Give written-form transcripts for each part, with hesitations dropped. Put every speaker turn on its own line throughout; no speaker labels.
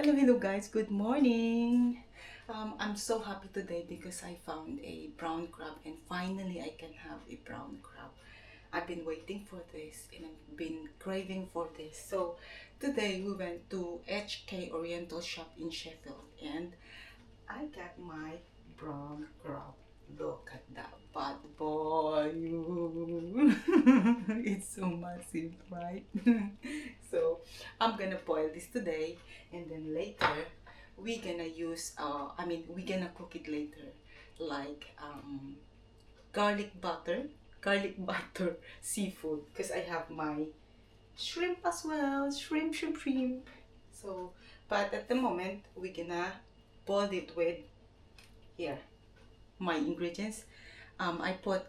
Hello guys, good morning. I'm so happy today because I found a brown crab and finally I can have a brown crab. I've been waiting for this and I've been craving for this. So today we went to HK Oriental Shop in Sheffield and I got my brown crab. Look at that bad boy. It's so massive, right? So I'm gonna boil this today and then later we're gonna use we're gonna cook it later like garlic butter garlic butter seafood because I have my shrimp as well, shrimp. So but at the moment we're gonna boil it with here my ingredients. I put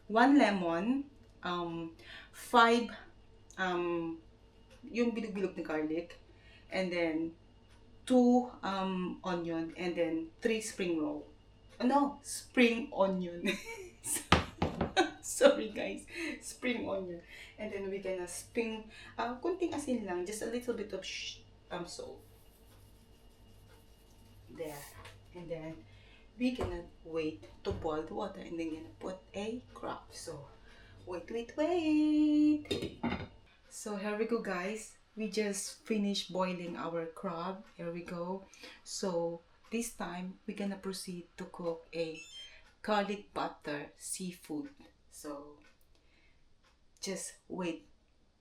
one lemon, five yung bilog-bilog na garlic, and then two onion, and then three spring roll. No, spring onion. Sorry guys, spring onion. And then we're gonna spring, kunting asin lang, just a little bit of salt. There. And then we're gonna wait to boil the water and then gonna put a crab. So wait. So here we go guys. We just finished boiling our crab. Here we go. So this time we're gonna proceed to cook a garlic butter seafood. So just wait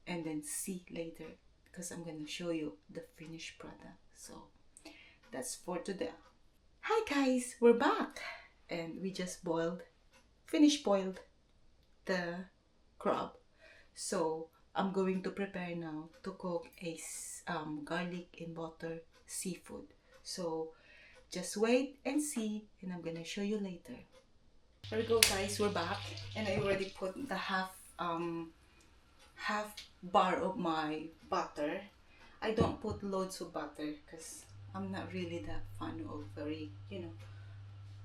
and then see later because I'm gonna show you the finished product. So that's for today. Hi guys, we're back and we just finished boiled the crab. So I'm going to prepare now to cook a garlic and butter seafood. So just wait and see and I'm gonna show you later. Here we go guys, we're back and I already put the half bar of my butter. I don't put loads of butter because I'm not really that fan of very,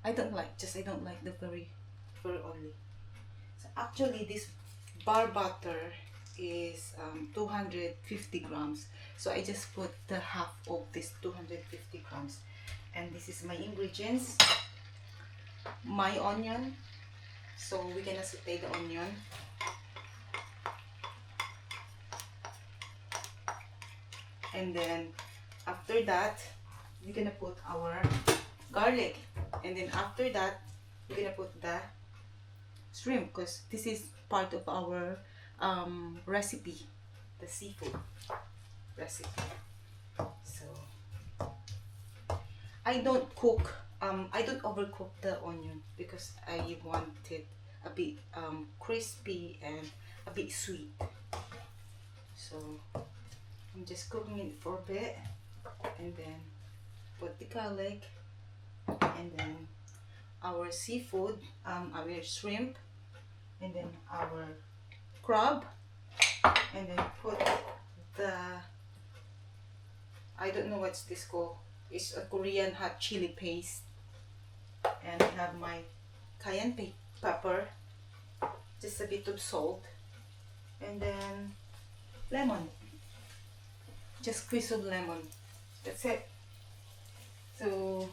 I don't like the very oily. So actually this bar butter is 250 grams. So I just put the half of this 250 grams. And this is my ingredients. My onion. So we're gonna saute the onion. And then after that, we're gonna put our garlic. And then after that, we're gonna put the shrimp because this is part of our recipe, the seafood recipe. So I don't overcook the onion because I want it a bit crispy and a bit sweet. So I'm just cooking it for a bit and then put the garlic and then our seafood, our shrimp, and then our crab, and then put the, I don't know what's this called, it's a Korean hot chili paste, and I have my cayenne pepper, just a bit of salt, and then lemon, just squeeze of lemon, that's it. So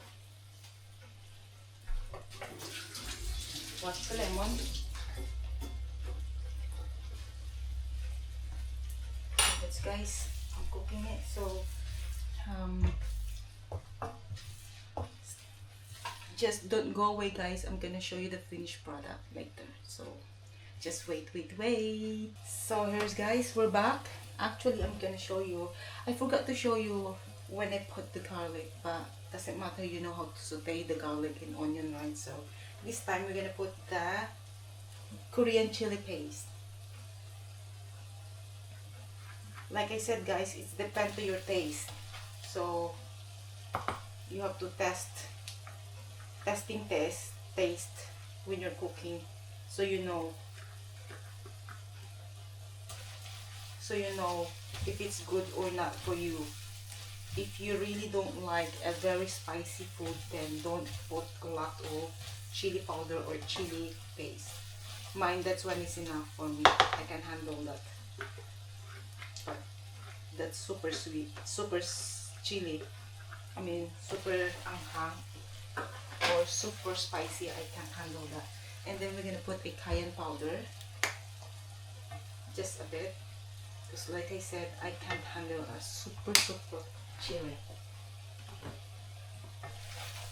wash the lemon. That's guys, I'm cooking it. So just don't go away guys, I'm gonna show you the finished product later. So just wait. So here's guys, we're back. Actually I'm gonna show you, I forgot to show you when I put the garlic, but doesn't matter, you know how to saute the garlic and onion, right? So this time we're gonna put the Korean chili paste. Like I said guys, it's depends to your taste. So you have to taste when you're cooking, so you know if it's good or not for you. If you really don't like a very spicy food, then don't put a lot of chili powder or chili paste. Mine, that's one is enough for me. I can handle that. But that's super sweet, super chili. I mean, super anghang or super spicy. I can't handle that. And then we're gonna put a cayenne powder, just a bit, because like I said, I can't handle a super chili.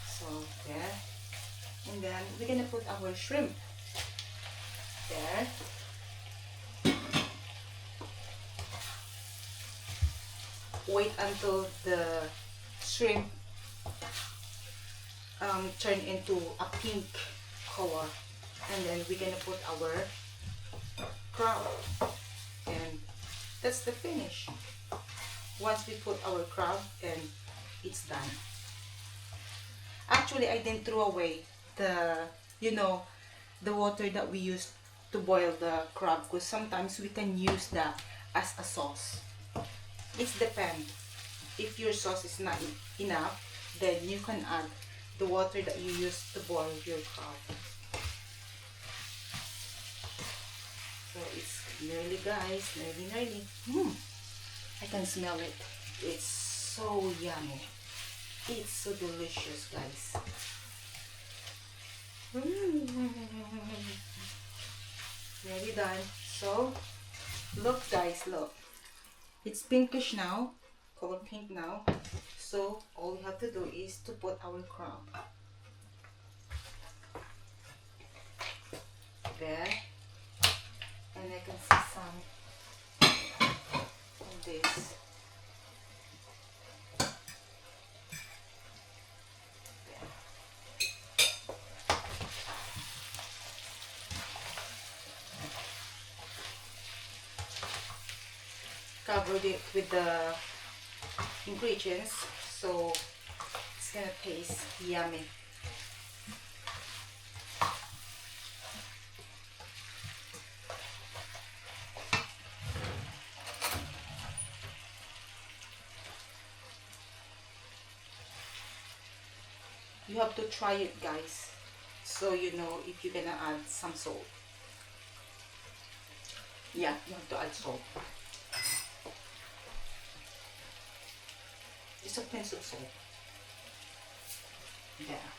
So there, and then we're gonna put our shrimp there. Wait until the shrimp turn into a pink color, and then we're gonna put our crab, and that's the finish. Once we put our crab, and it's done. Actually, I didn't throw away the, you know, the water that we used to boil the crab, because sometimes we can use that as a sauce. It depends. If your sauce is not enough, then you can add the water that you used to boil your crab. So it's nearly, guys, nearly. I can smell it. It's so yummy. It's so delicious, guys. Nearly done. So look, guys, look. It's pinkish now, color pink now. So all we have to do is to put our crab there, and I can see some of this. Covered it with the ingredients, so it's gonna taste yummy. You have to try it, guys, so you know if you're gonna add some salt. Yeah, you have to add salt. Just a pinch of salt. There.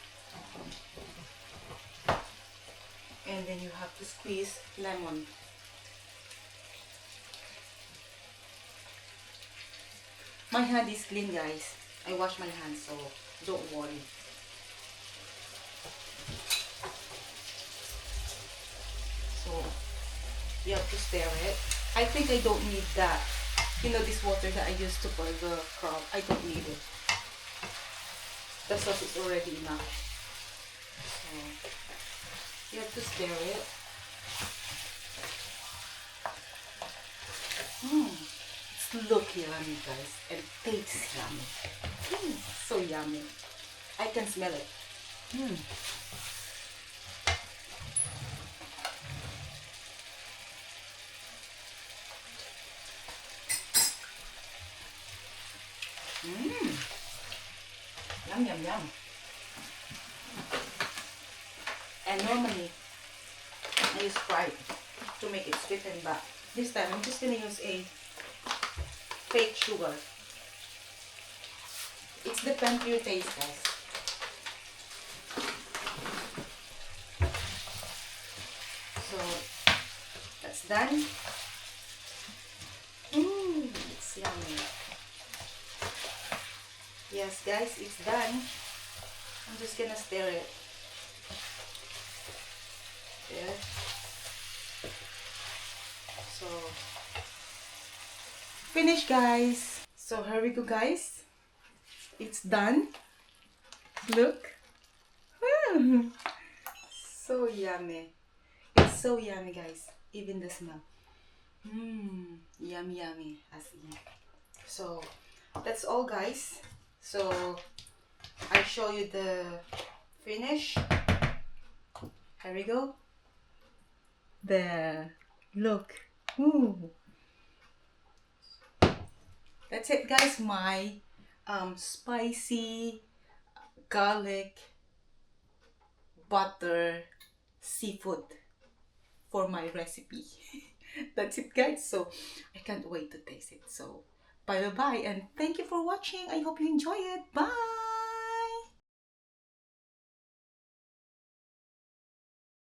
And then you have to squeeze lemon. My hand is clean, guys. I wash my hands, so don't worry. So you have to stir it. I think I don't need that. You know, this water that I used to boil the crab, I don't need it. The sauce is already enough. So you have to stir it. It's look yummy, guys, and tastes yummy. So yummy. I can smell it. Yum, yum, yum. And normally, I use Sprite to make it sweeten, but this time I'm just gonna use a fake sugar. It depends on your taste, guys. So that's done. It's yummy. Yes, guys, it's done. I'm just gonna stir it. There. So finish, guys. So here we go, guys. It's done. Look. So yummy. It's so yummy, guys. Even the smell. Yummy, yummy. As in. So that's all, guys. So I show you the finish. Here we go. There. Look. That's it, guys. My spicy garlic butter seafood for my recipe. That's it, guys. So I can't wait to taste it. So Bye bye, and thank you for watching. I hope you enjoy it. Bye.